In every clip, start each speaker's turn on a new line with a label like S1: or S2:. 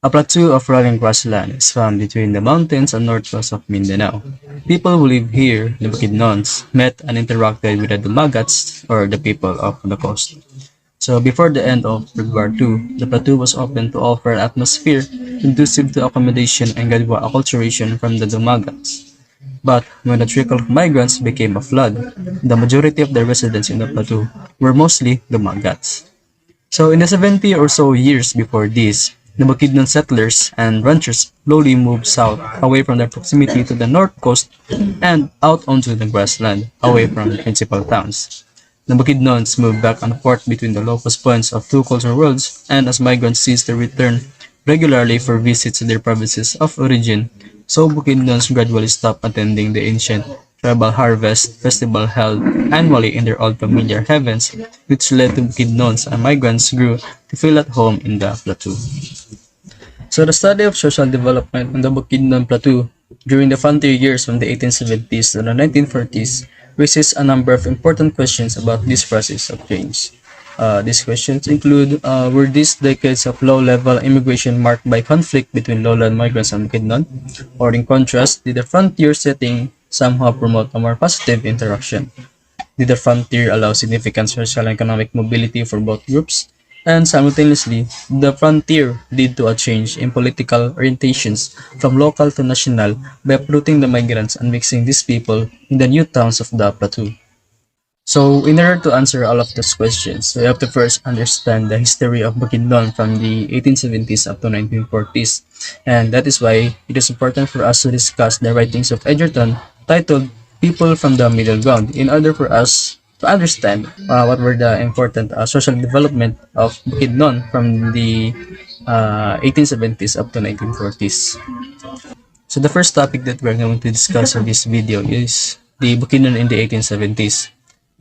S1: A plateau of rolling grassland is found between the mountains and north coast of Mindanao. People who live here, the Bukidnons, met and interacted with the Dumagats, or the people of the coast. So before the end of World War II, the plateau was open to offer an atmosphere conducive to accommodation and gadwa acculturation from the Dumagats. But when the trickle of migrants became a flood, the majority of the residents in the plateau were mostly Dumagats. So in the 70 or so years before this, the Bukidnon settlers and ranchers slowly moved south away from their proximity to the north coast and out onto the grassland away from the principal towns. The Bukidnons moved back and forth between the locust points of two cultural worlds, and as migrants ceased to return regularly for visits to their provinces of origin, so Bukidnons gradually stopped attending the ancient tribal harvest festival held annually in their old familiar heavens, which led to Bukidnons and migrants grew to feel at home in the plateau. So the study of social development on the Bukidnon Plateau during the frontier years from the 1870s to the 1940s raises a number of important questions about this process of change. These questions include, were these decades of low-level immigration marked by conflict between lowland migrants and Bukidnon? Or in contrast, did the frontier setting somehow promote a more positive interaction? Did the frontier allow significant social and economic mobility for both groups? And simultaneously, the frontier led to a change in political orientations from local to national by uprooting the migrants and mixing these people in the new towns of the plateau. So, in order to answer all of those questions, we have to first understand the history of Bukidnon from the 1870s up to 1940s. And that is why it is important for us to discuss the writings of Edgerton titled People from the Middle Ground in order for us to understand what were the important social development of Bukidnon from the 1870s up to 1940s. So the first topic that we're going to discuss in this video is the Bukidnon in the 1870s.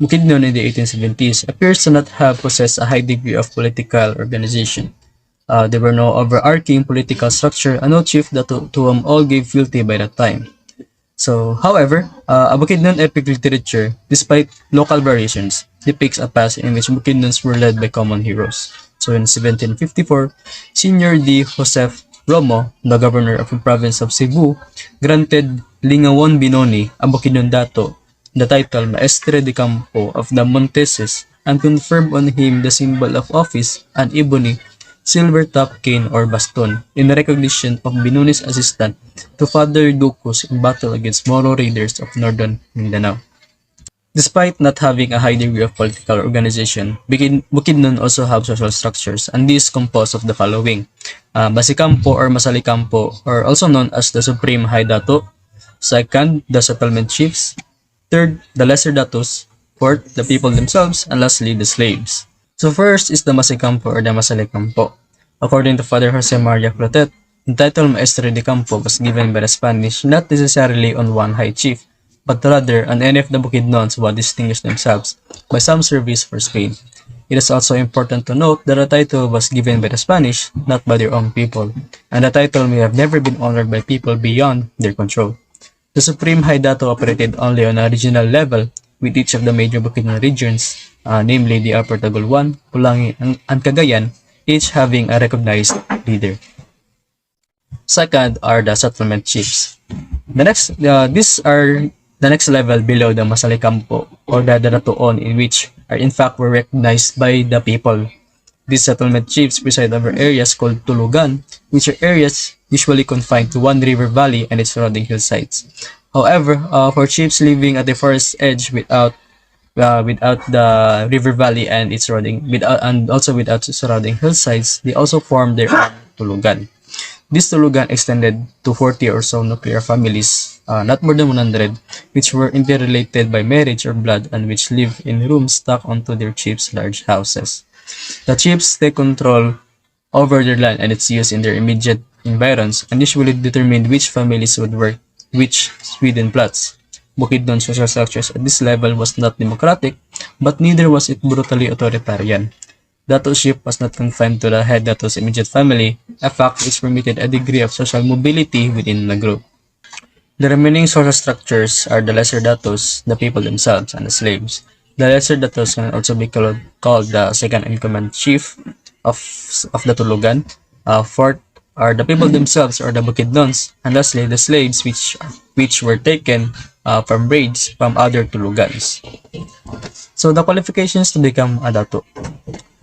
S1: Bukidnon in the 1870s appears to not have possessed a high degree of political organization. There were no overarching political structure and no chief that to whom all gave fealty by that time. So, however, a Bukidnon epic literature, despite local variations, depicts a past in which Bukidnons were led by common heroes. So in 1754, Senior D. Joseph Romo, the governor of the province of Cebu, granted Lingawon Binoni, a Bukidnon dato, the title Maestre de Campo of the Monteses, and conferred on him the symbol of office, an ebony silver top cane or baston, in recognition of Binoni's assistant to Father Ducos in battle against Moro raiders of northern Mindanao. Despite not having a high degree of political organization, Bukidnon also have social structures, and these composed of the following: Basikampo or Masalikampo, or also known as the Supreme High Dato; second, the settlement chiefs; third, the lesser datos; fourth, the people themselves; and lastly, the slaves. So first is the Masikampo or the Masalikampo. According to Father Jose Maria Clotet, the title Maestre de Campo was given by the Spanish not necessarily on one high chief, but rather on any of the Bukidnons who had distinguished themselves by some service for Spain. It is also important to note that the title was given by the Spanish, not by their own people, and the title may have never been honored by people beyond their control. The Supreme High Dato operated only on a regional level, with each of the major Bukidnon regions, namely the Upper Tagulwan, Pulangi, and Cagayan, each having a recognized leader. Second are the settlement chiefs. These are the next level below the Masalikampo or the Daratoon, in which are in fact were recognized by the people. These settlement chiefs preside over areas called Tulugan, which are areas usually confined to one river valley and its surrounding hillsides. However, for chiefs living at the forest edge without the river valley and its surrounding and also without surrounding hillsides, they also formed their own Tulugan. This Tulugan extended to 40 or so nuclear families, not more than 100, which were interrelated by marriage or blood and which lived in rooms stuck onto their chiefs' large houses. The chiefs take control over their land and its use in their immediate environs and usually determined which families would work which Sweden plots. Bukidnon's social structures at this level was not democratic, but neither was it brutally authoritarian. Datoship was not confined to the head dato's immediate family, a fact which permitted a degree of social mobility within the group. The remaining social structures are the lesser datos, the people themselves, and the slaves. The lesser datos can also be called the second-in-command chief of the Tulugan, fourth are the people themselves or the Bukidnons, and lastly the slaves which were taken from raids from other Tulugans. So the qualifications to become a dato.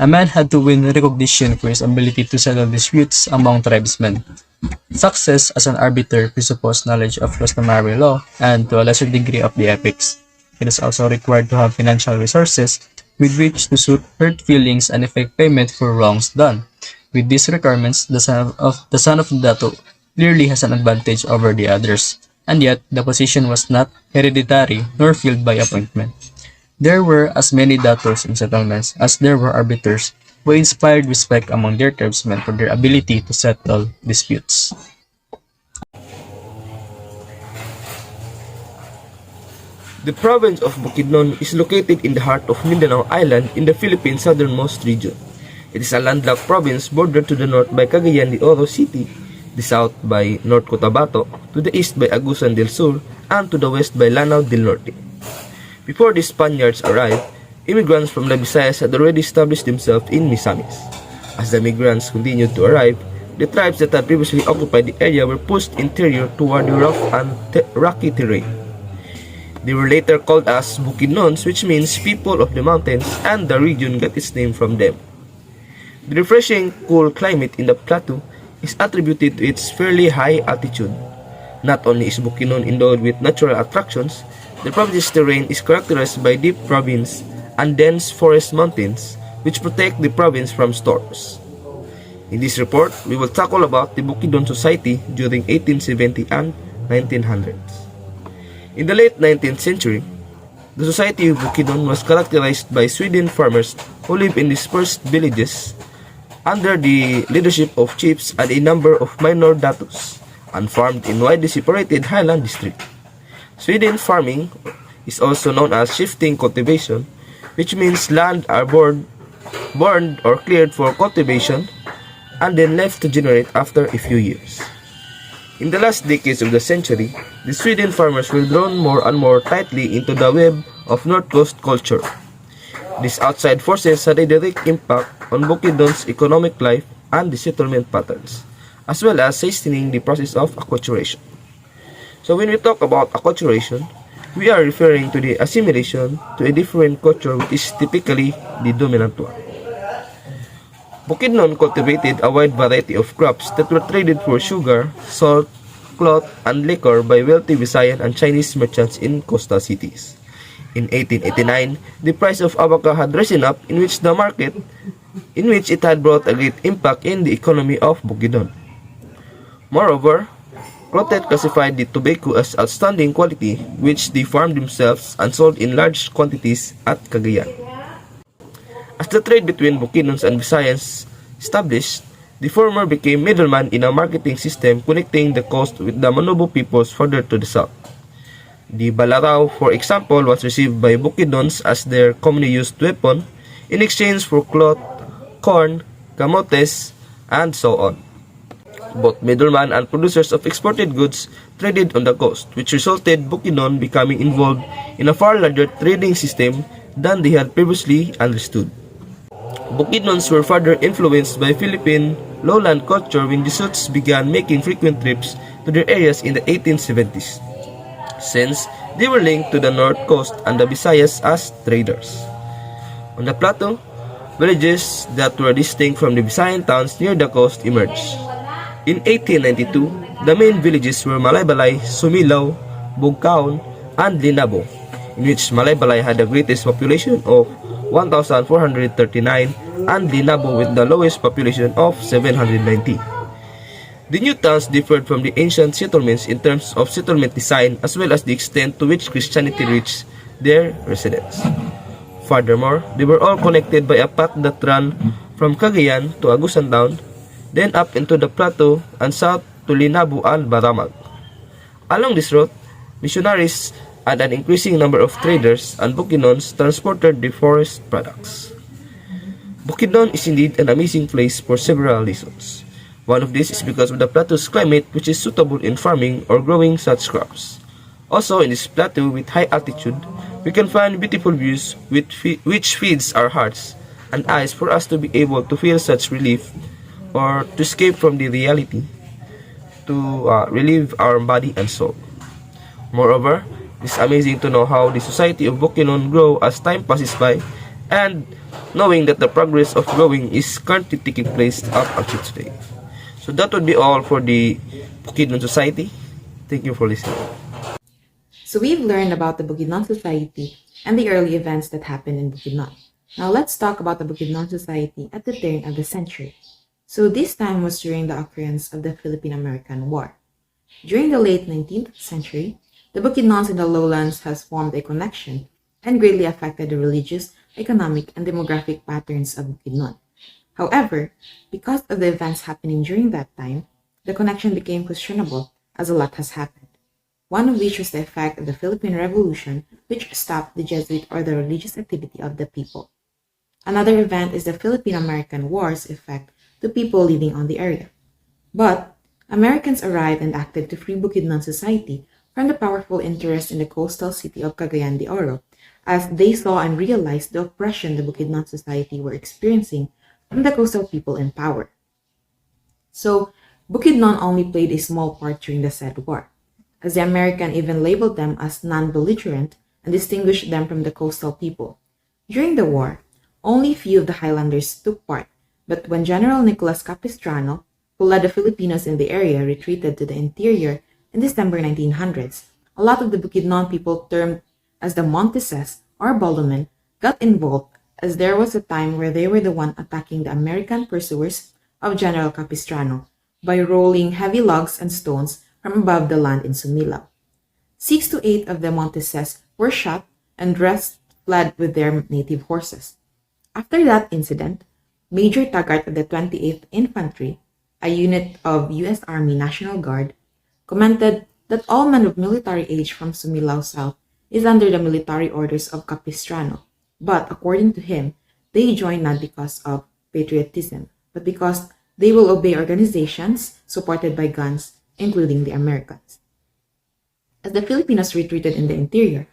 S1: A man had to win recognition for his ability to settle disputes among tribesmen. Success as an arbiter presupposed knowledge of customary law and to a lesser degree of the ethics. It is also required to have financial resources with which to soothe hurt feelings and effect payment for wrongs done. With these requirements, the son of the dato clearly has an advantage over the others, and yet the position was not hereditary nor filled by appointment. There were as many datos in settlements as there were arbiters who inspired respect among their tribesmen for their ability to settle disputes.
S2: The province of Bukidnon is located in the heart of Mindanao Island in the Philippines' southernmost region. It is a landlocked province bordered to the north by Cagayan de Oro City, the south by North Cotabato, to the east by Agusan del Sur, and to the west by Lanao del Norte. Before the Spaniards arrived, immigrants from the Visayas had already established themselves in Misamis. As the migrants continued to arrive, the tribes that had previously occupied the area were pushed interior toward the rough and rocky terrain. They were later called as Bukidnons, which means people of the mountains, and the region got its name from them. The refreshing, cool climate in the plateau is attributed to its fairly high altitude. Not only is Bukidnon endowed with natural attractions, the province's terrain is characterized by deep ravines and dense forest mountains, which protect the province from storms. In this report, we will tackle about the Bukidnon society during 1870 and 1900s. In the late 19th century, the society of Bukidnon was characterized by Sweden farmers who lived in dispersed villages under the leadership of chiefs and a number of minor datos, and farmed in widely separated highland districts. Sweden farming is also known as shifting cultivation, which means land are burned or cleared for cultivation and then left to generate after a few years. In the last decades of the century, the Sweden farmers were drawn more and more tightly into the web of North Coast culture. These outside forces had a direct impact on Bukidnon's economic life and the settlement patterns, as well as hastening the process of acculturation. So when we talk about acculturation, we are referring to the assimilation to a different culture which is typically the dominant one. Bukidnon cultivated a wide variety of crops that were traded for sugar, salt, cloth, and liquor by wealthy Visayan and Chinese merchants in coastal cities. In 1889, the price of abaca had risen up in which it had brought a great impact in the economy of Bukidnon. Moreover, Clotet classified the tobacco as outstanding quality, which they farmed themselves and sold in large quantities at Cagayan. As the trade between Bukidnons and Visayans established, the former became middleman in a marketing system connecting the coast with the Manobo peoples further to the south. The balarao, for example, was received by Bukidnons as their commonly used weapon in exchange for cloth, corn, camotes, and so on. Both middlemen and producers of exported goods traded on the coast, which resulted Bukidnon becoming involved in a far larger trading system than they had previously understood. Bukidnons were further influenced by Philippine lowland culture when Jesuits began making frequent trips to their areas in the 1870s, since they were linked to the North Coast and the Visayas as traders. On the plateau, villages that were distinct from the Visayan towns near the coast emerged. In 1892, the main villages were Malaybalay, Sumilaw, Bugkaon, and Linabo, in which Malaybalay had the greatest population of 1,439 and Linabo with the lowest population of 790. The new towns differed from the ancient settlements in terms of settlement design as well as the extent to which Christianity reached their residents. Furthermore, they were all connected by a path that ran from Cagayan to Agusan Town, then up into the plateau and south to Linabo and Baramag. Along this route, missionaries and an increasing number of traders and Bukidnons transported the forest products. Bukidnon is indeed an amazing place for several reasons. One of these is because of the plateau's climate, which is suitable in farming or growing such crops. Also, in this plateau with high altitude, we can find beautiful views which feeds our hearts and eyes for us to be able to feel such relief or to escape from the reality, to relieve our body and soul. Moreover, it's amazing to know how the society of Bukidnon grow as time passes by, and knowing that the progress of growing is currently taking place up until today. So that would be all for the Bukidnon Society. Thank you for listening.
S3: So we've learned about the Bukidnon Society and the early events that happened in Bukidnon. Now let's talk about the Bukidnon Society at the turn of the century. So this time was during the occurrence of the Philippine-American War. During the late 19th century, the Bukidnons in the lowlands has formed a connection and greatly affected the religious, economic, and demographic patterns of Bukidnon. However, because of the events happening during that time, the connection became questionable as a lot has happened. One of which was the effect of the Philippine Revolution, which stopped the Jesuit or the religious activity of the people. Another event is the Philippine-American War's effect to people living on the area. But Americans arrived and acted to free Bukidnon society from the powerful interest in the coastal city of Cagayan de Oro, as they saw and realized the oppression the Bukidnon society were experiencing from the coastal people in power. So, Bukidnon only played a small part during the said war, as the American even labeled them as non-belligerent and distinguished them from the coastal people. During the war, only few of the Highlanders took part, but when General Nicolas Capistrano, who led the Filipinos in the area, retreated to the interior in December 1900s, a lot of the Bukidnon people termed as the Monteses or Baldomen got involved, as there was a time where they were the one attacking the American pursuers of General Capistrano by rolling heavy logs and stones from above the land in Sumilao. 6 to 8 of the Monteses were shot and the rest fled with their native horses. After that incident, Major Taggart of the 28th Infantry, a unit of U.S. Army National Guard, commented that all men of military age from Sumilao South is under the military orders of Capistrano, but according to him, they join not because of patriotism, but because they will obey organizations supported by guns, including the Americans. As the Filipinos retreated in the interior,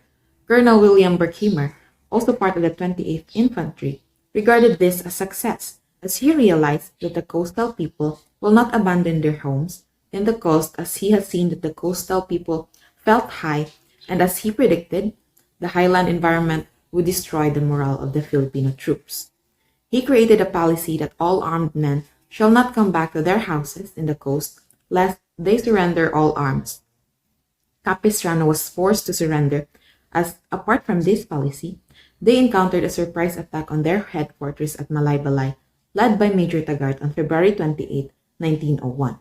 S3: Colonel William Berkheimer, also part of the 28th Infantry, regarded this as success, as he realized that the coastal people will not abandon their homes in the coast, as he had seen that the coastal people felt high, and as he predicted, the highland environment would destroy the morale of the Filipino troops. He created a policy that all armed men shall not come back to their houses in the coast, lest they surrender all arms. Capistrano was forced to surrender, as apart from this policy, they encountered a surprise attack on their headquarters at Malaybalay, led by Major Taggart on February 28, 1901.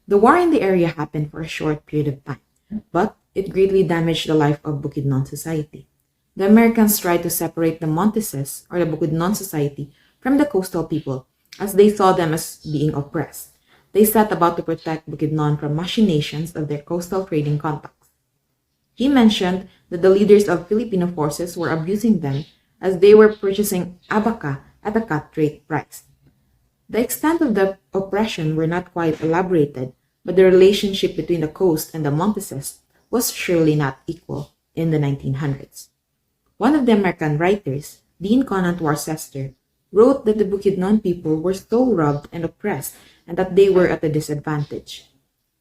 S3: The war in the area happened for a short period of time, but it greatly damaged the life of Bukidnon society. The Americans tried to separate the Monteses, or the Bukidnon society, from the coastal people, as they saw them as being oppressed. They set about to protect Bukidnon from machinations of their coastal trading contacts. He mentioned that the leaders of Filipino forces were abusing them as they were purchasing abaca at a cut rate price. The extent of the oppression were not quite elaborated, but the relationship between the coast and the Monteses was surely not equal in the 1900s. One of the American writers, Dean Conant Worcester, wrote that the Bukidnon people were so robbed and oppressed and that they were at a disadvantage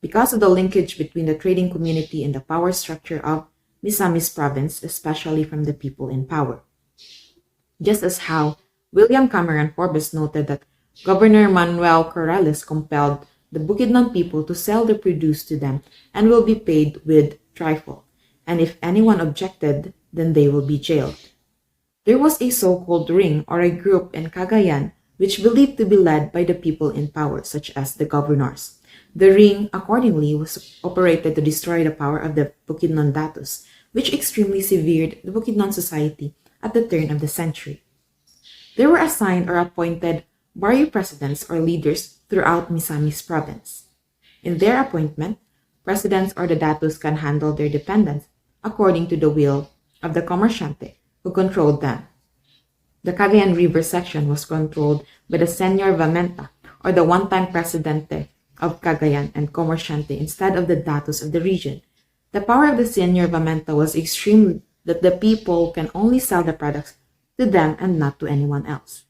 S3: because of the linkage between the trading community and the power structure of Misamis province, especially from the people in power. Just as how William Cameron Forbes noted that Governor Manuel Corrales compelled the Bukidnon people to sell their produce to them and will be paid with trifle, and if anyone objected, then they will be jailed. There was a so-called ring or a group in Cagayan which believed to be led by the people in power, such as the governors. The ring, accordingly, was operated to destroy the power of the Bukidnon Datus, which extremely severed the Bukidnon society at the turn of the century. They were assigned or appointed barrio presidents or leaders throughout Misamis province. In their appointment, presidents or the datus can handle their dependents according to the will of the comerciante who controlled them. The Cagayan River section was controlled by the Senor Vamenta or the one-time presidente of Cagayan and comerciante instead of the datus of the region. The power of the Senor Vamenta was extreme that the people can only sell the products to them and not to anyone else.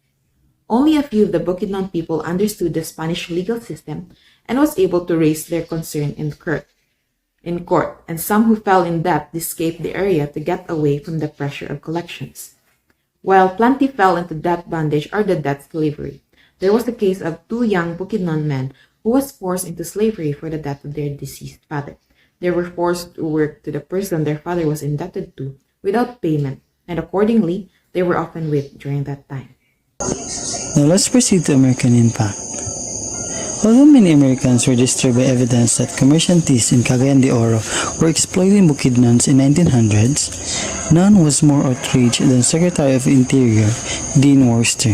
S3: Only a few of the Bukidnon people understood the Spanish legal system and was able to raise their concern in court, and some who fell in debt escaped the area to get away from the pressure of collections. While plenty fell into debt bondage or the debt slavery, there was the case of two young Bukidnon men who was forced into slavery for the death of their deceased father. They were forced to work to the person their father was indebted to without payment, and accordingly, they were often whipped during that time.
S4: Now let's proceed to American impact. Although many Americans were disturbed by evidence that commerciantes in Cagayan de Oro were exploiting Bukidnons in 1900s, none was more outraged than Secretary of Interior Dean Worcester.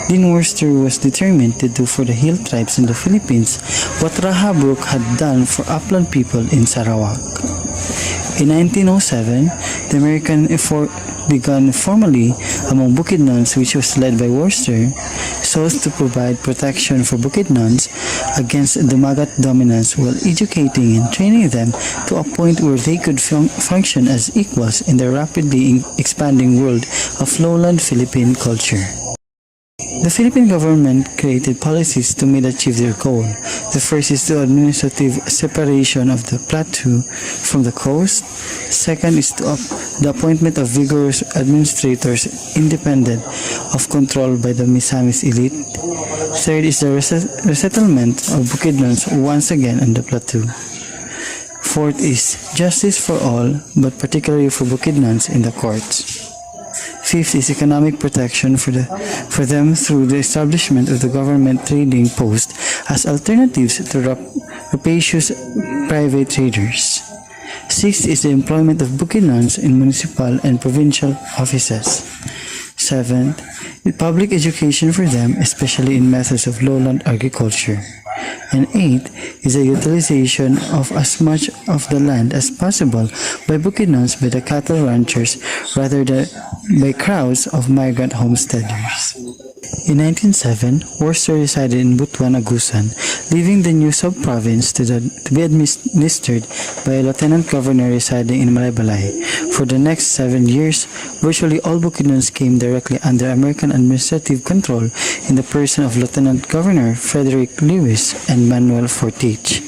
S4: Dean Worcester was determined to do for the hill tribes in the Philippines what Raha Brooke had done for upland people in Sarawak. In 1907, the American effort began formally among Bukidnons, which was led by Worcester, so as to provide protection for Bukidnons against Dumagat dominance while educating and training them to a point where they could function as equals in the rapidly expanding world of lowland Philippine culture. The Philippine government created policies to achieve their goal. The first is the administrative separation of the plateau from the coast. Second is the appointment of vigorous administrators independent of control by the Misamis elite. Third is the resettlement of Bukidnons once again on the plateau. Fourth is justice for all, but particularly for Bukidnons in the courts. Fifth is economic protection for them through the establishment of the government trading post as alternatives to rapacious private traders. Sixth is the employment of Bukidnons in municipal and provincial offices. Seventh, public education for them, especially in methods of lowland agriculture. And eighth is the utilization of as much of the land as possible by Bukidnons by the cattle ranchers rather than by crowds of migrant homesteaders. In 1907, Worcester resided in Butuan, Agusan, leaving the new sub-province to be administered by a lieutenant governor residing in Malaybalay. For the next 7 years, virtually all Bukidnons came directly under American administrative control in the person of Lieutenant Governor Frederick Lewis and Manuel Fortich.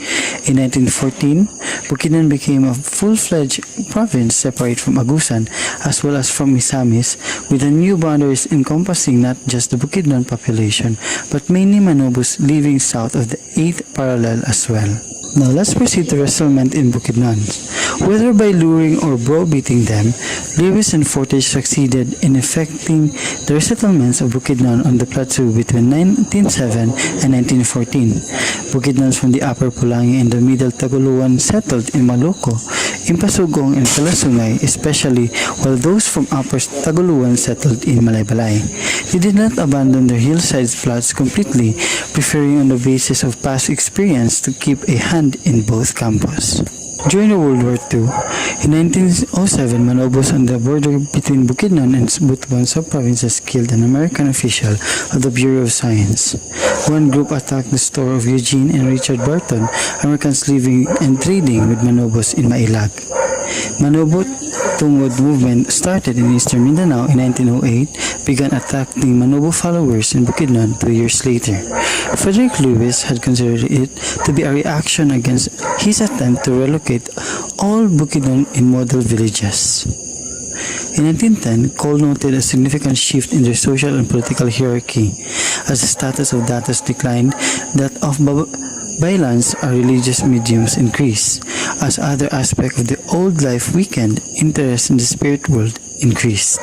S4: In 1914, Bukidnon became a full-fledged province separate from Agusan as well as from Misamis, with the new boundaries encompassing not just the Bukidnon population but mainly Manobos living south of the 8th parallel as well. Now let's proceed to resettlement in Bukidnon. Whether by luring or browbeating them, Lewis and Fortich succeeded in effecting the resettlements of Bukidnon on the plateau between 1907 and 1914. Bukidnons from the Upper Pulangi and the Middle Taguluan settled in Maloco, Impasugong and Kalasungay, especially while those from Upper Taguluan settled in Malaybalay. They did not abandon their hillside plots completely, preferring on the basis of past experience to keep a hand in both campus. During the World War II, in 1907, Manobos on the border between Bukidnon and Butuan sub-provinces killed an American official of the Bureau of Science. One group attacked the store of Eugene and Richard Barton, Americans living and trading with Manobos in Mailag. Manobot Tungod movement started in eastern Mindanao in 1908, began attacking Manobo followers in Bukidnon 2 years later. Frederick Lewis had considered it to be a reaction against his attempt to relocate all Bukidnon in model villages. In 1910, Cole noted a significant shift in their social and political hierarchy. As the status of datos declined, that of Bailans or religious mediums increased. As other aspects of the old life weakened, interest in the spirit world increased.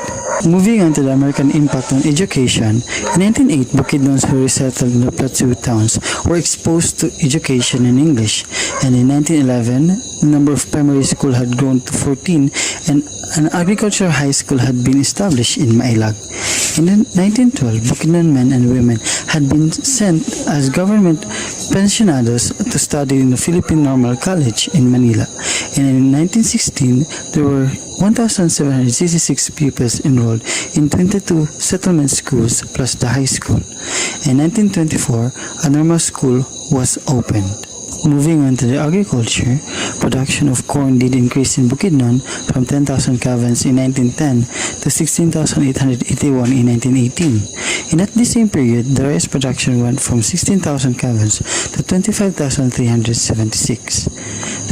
S4: Moving on to the American impact on education, in 1908, Bukidnons who resettled in the plateau towns were exposed to education in English, and in 1911, the number of primary schools had grown to 14 and an agricultural high school had been established in Mailag. In 1912, Bukidnon men and women had been sent as government pensionados to study in the Philippine Normal College in Manila. And in 1916, there were 1,766 pupils enrolled in 22 settlement schools plus the high school. In 1924, a normal school was opened. Moving on to the agriculture, production of corn did increase in Bukidnon from 10,000 cavans in 1910 to 16,881 in 1918. And at the same period, the rice production went from 16,000 cavans to 25,376.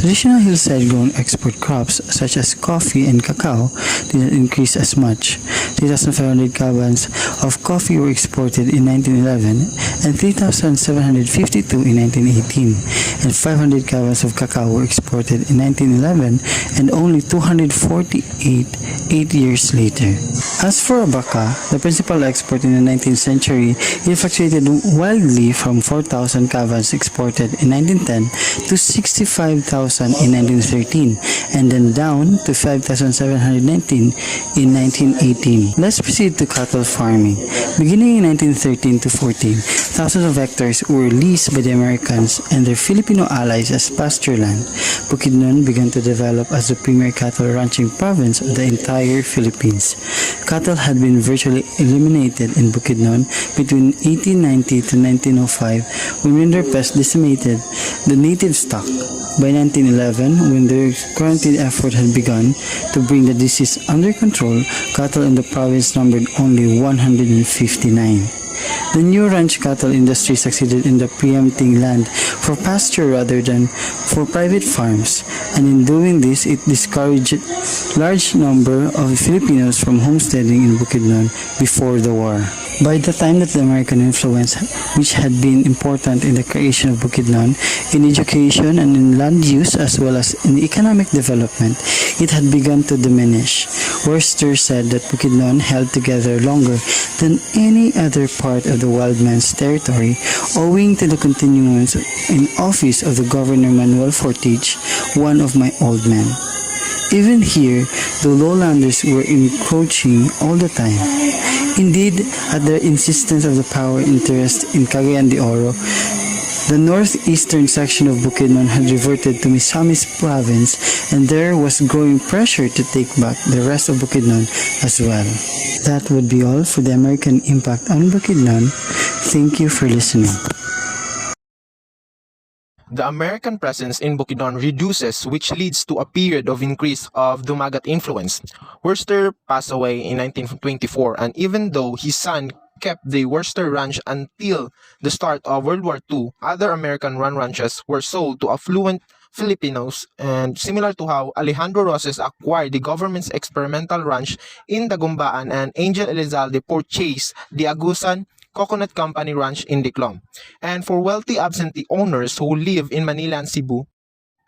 S4: Traditional hillside grown export crops such as coffee and cacao did not increase as much. 3,500 cavans of coffee were exported in 1911 and 3,752 in 1918, and 500 cavans of cacao were exported in 1911 and only 248 8 years later. As for abaca, the principal export in the 19th century, it fluctuated wildly from 4,000 cavans exported in 1910 to 65,000 in 1913 and then down to 5,719 in 1918. Let's proceed to cattle farming. Beginning in 1913 to 14, thousands of hectares were leased by the Americans and their Filipino allies as pasture land. Bukidnon began to develop as the premier cattle ranching province of the entire Philippines. Cattle had been virtually eliminated in Bukidnon between 1890 to 1905 when winter pest decimated the native stock. By 1911, when the quarantine effort had begun to bring the disease under control, cattle in the province numbered only 159. The new ranch cattle industry succeeded in preempting land for pasture rather than for private farms, and in doing this, it discouraged large number of Filipinos from homesteading in Bukidnon before the war. By the time that the American influence, which had been important in the creation of Bukidnon, in education and in land use as well as in economic development, it had begun to diminish. Worcester said that Bukidnon held together longer than any other part of the wild man's territory, owing to the continuance in office of the Governor Manuel Fortich, one of my old men. Even here, the lowlanders were encroaching all the time. Indeed, at the insistence of the power interest in Cagayan de Oro, the northeastern section of Bukidnon had reverted to Misamis province, and there was growing pressure to take back the rest of Bukidnon as well. That would be all for the American impact on Bukidnon. Thank you for listening.
S5: The American presence in Bukidnon reduces, which leads to a period of increase of Dumagat influence. Worcester passed away in 1924, and even though his son kept the Worcester Ranch until the start of World War II, other American run ranches were sold to affluent Filipinos, and similar to how Alejandro Roses acquired the government's experimental ranch in Dagumbaan and Angel Elizalde purchased the Agusan Coconut Company Ranch in Diclom. And for wealthy absentee owners who live in Manila and Cebu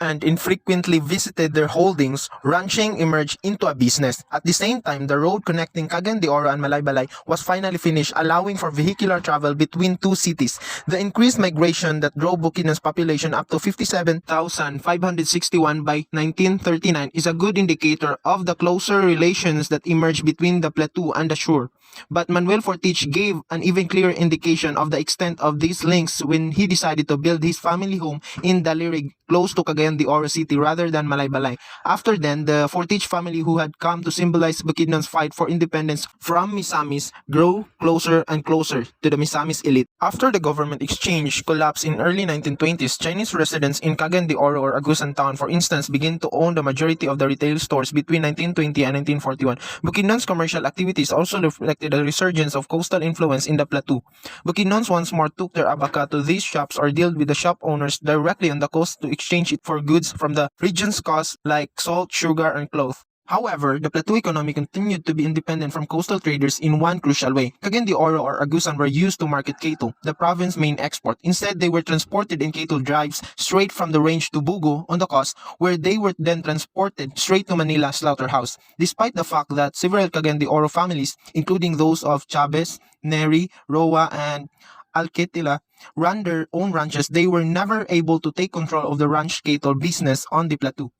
S5: and infrequently visited their holdings, ranching emerged into a business. At the same time, the road connecting Cagayan de Oro and Malaybalay was finally finished, allowing for vehicular travel between two cities. The increased migration that drove Bukidnon's population up to 57,561 by 1939 is a good indicator of the closer relations that emerged between the plateau and the shore. But Manuel Fortich gave an even clearer indication of the extent of these links when he decided to build his family home in Dalirig, close to Cagayan de Oro City rather than Malaybalay. After then, the Fortich family, who had come to symbolize Bukidnon's fight for independence from Misamis, grew closer and closer to the Misamis elite. After the government exchange collapsed in early 1920s, Chinese residents in Cagayan de Oro or Agusan town, for instance, began to own the majority of the retail stores between 1920 and 1941. Bukidnon's commercial activities also reflected a resurgence of coastal influence in the plateau. Bukidnons once more took their abaca to these shops or dealt with the shop owners directly on the coast to exchange it for goods from the region's coast like salt, sugar, and cloth. However, the plateau economy continued to be independent from coastal traders in one crucial way. Cagayan de Oro or Agusan were used to market cattle, the province's main export. Instead, they were transported in cattle drives straight from the range to Bugo on the coast, where they were then transported straight to Manila slaughterhouse. Despite the fact that several Cagayan de Oro families, including those of Chavez, Neri, Roa, and Alquetila, ran their own ranches, they were never able to take control of the ranch cattle business on the plateau.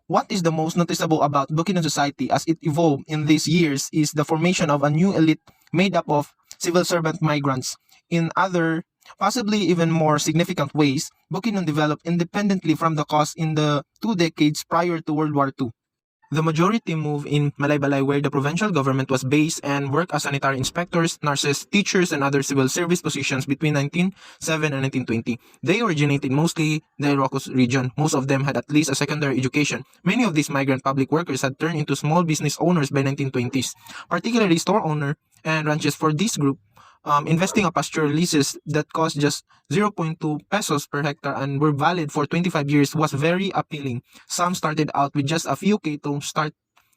S5: What is the most noticeable about Bukidnon society as it evolved in these years is the formation of a new elite made up of civil servant migrants. In other, possibly even more significant ways, Bukidnon developed independently from the coast in the 2 decades prior to World War II. The majority moved in Malaybalay where the provincial government was based and worked as sanitary inspectors, nurses, teachers, and other civil service positions between 1907 and 1920. They originated mostly the Ilocos region. Most of them had at least a secondary education. Many of these migrant public workers had turned into small business owners by 1920s, particularly store owner and ranches for this group. Investing a pasture leases that cost just 0.2 pesos per hectare and were valid for 25 years was very appealing. Some started out with just a few K to start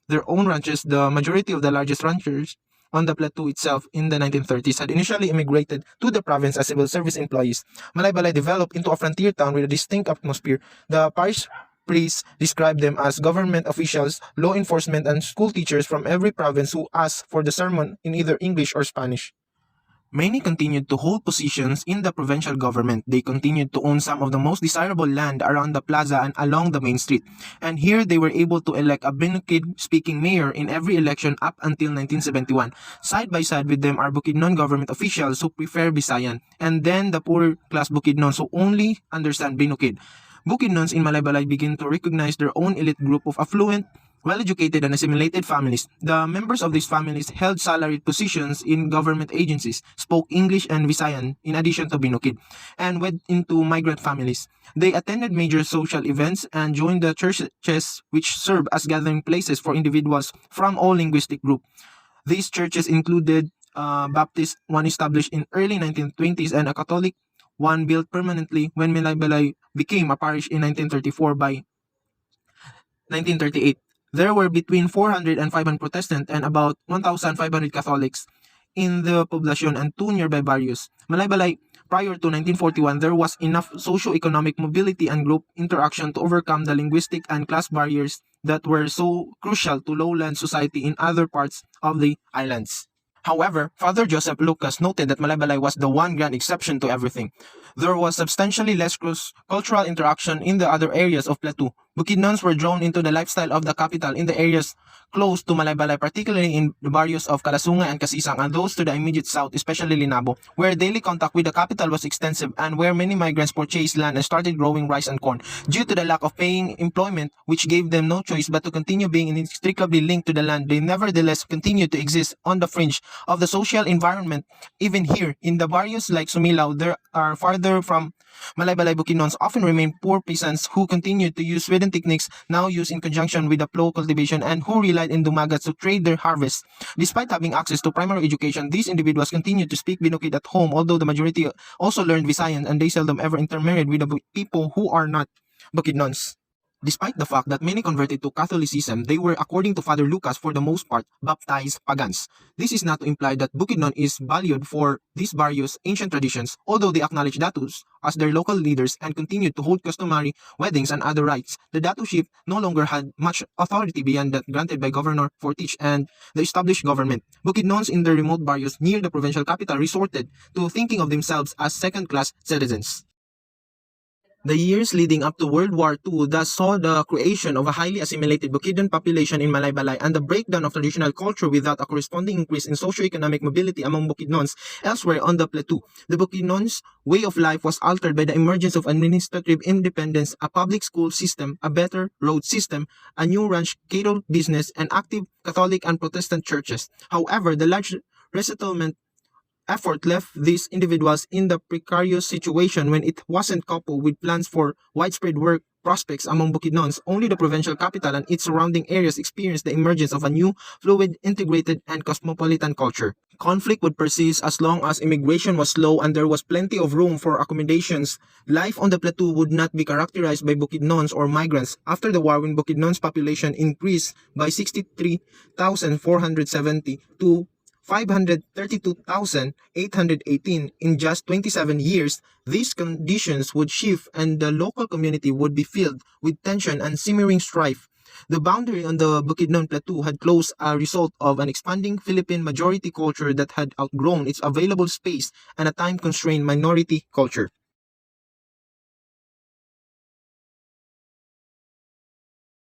S5: their own ranches. The majority of the largest ranchers on the plateau itself in the 1930s had initially immigrated to the province as civil service employees. Malaybalay developed into a frontier town with a distinct atmosphere. The parish priests described them as government officials, law enforcement, and school teachers from every province who asked for the sermon in either English or Spanish. Many continued to hold positions in the provincial government. They continued to own some of the most desirable land around the plaza and along the main street. And here they were able to elect a Bukidnon-speaking mayor in every election up until 1971. Side by side with them are Bukidnon government officials who prefer Visayan, and then the poorer class Bukidnons who only understand Binukid. Bukidnons in Malaybalay begin to recognize their own elite group of affluent, well-educated and assimilated families. The members of these families held salaried positions in government agencies, spoke English and Visayan in addition to Binukid, and went into migrant families. They attended major social events and joined the churches which serve as gathering places for individuals from all linguistic groups. These churches included Baptist, one established in early 1920s, and a Catholic, one built permanently when Malaybalay became a parish in 1934. By 1938, there were between 400 and 500 Protestant and about 1,500 Catholics in the population and two nearby barrios. Malaybalay, prior to 1941, there was enough socio-economic mobility and group interaction to overcome the linguistic and class barriers that were so crucial to lowland society in other parts of the islands. However, Father Joseph Lucas noted that Malaybalay was the one grand exception to everything. There was substantially less cross-cultural interaction in the other areas of Plateau. Bukidnons were drawn into the lifestyle of the capital in the areas close to Malaybalay, particularly in the barrios of Calasunga and Kasisang, and those to the immediate south, especially Linabo, where daily contact with the capital was extensive and where many migrants purchased land and started growing rice and corn. Due to the lack of paying employment, which gave them no choice but to continue being inextricably linked to the land, they nevertheless continued to exist on the fringe of the social environment. Even here, in the barrios like Sumilao, there are farther from Malaybalay Bukidnons often remain poor peasants who continued to use Sweden techniques now used in conjunction with the plow cultivation and who relied on dumagats to trade their harvest. Despite having access to primary education, these individuals continued to speak Binukid at home, although the majority also learned Visayan and they seldom ever intermarried with the people who are not Bukidnons. Despite the fact that many converted to Catholicism, they were, according to Father Lucas, for the most part, baptized pagans. This is not to imply that Bukidnon is valued for these various ancient traditions, although they acknowledge datus as their local leaders and continued to hold customary weddings and other rites. The datuship no longer had much authority beyond that granted by Governor Fortich and the established government. Bukidnons in the remote barrios near the provincial capital resorted to thinking of themselves as second-class citizens. The years leading up to World War II thus saw the creation of a highly assimilated Bukidnon population in Malaybalay and the breakdown of traditional culture without a corresponding increase in socio-economic mobility among Bukidnons elsewhere on the plateau. The Bukidnons' way of life was altered by the emergence of administrative independence, a public school system, a better road system, a new ranch cattle business, and active Catholic and Protestant churches. However, the large resettlement effort left these individuals in the precarious situation when it wasn't coupled with plans for widespread work prospects among Bukidnons. Only the provincial capital and its surrounding areas experienced the emergence of a new, fluid, integrated, and cosmopolitan culture. Conflict would persist as long as immigration was slow and there was plenty of room for accommodations. Life on the plateau would not be characterized by Bukidnons or migrants. After the war, when Bukidnons' population increased by 63,470 to 532,818 in just 27 years, these conditions would shift and the local community would be filled with tension and simmering strife. The boundary on the Bukidnon Plateau had closed as a result of an expanding Philippine majority culture that had outgrown its available space and a time-constrained minority culture.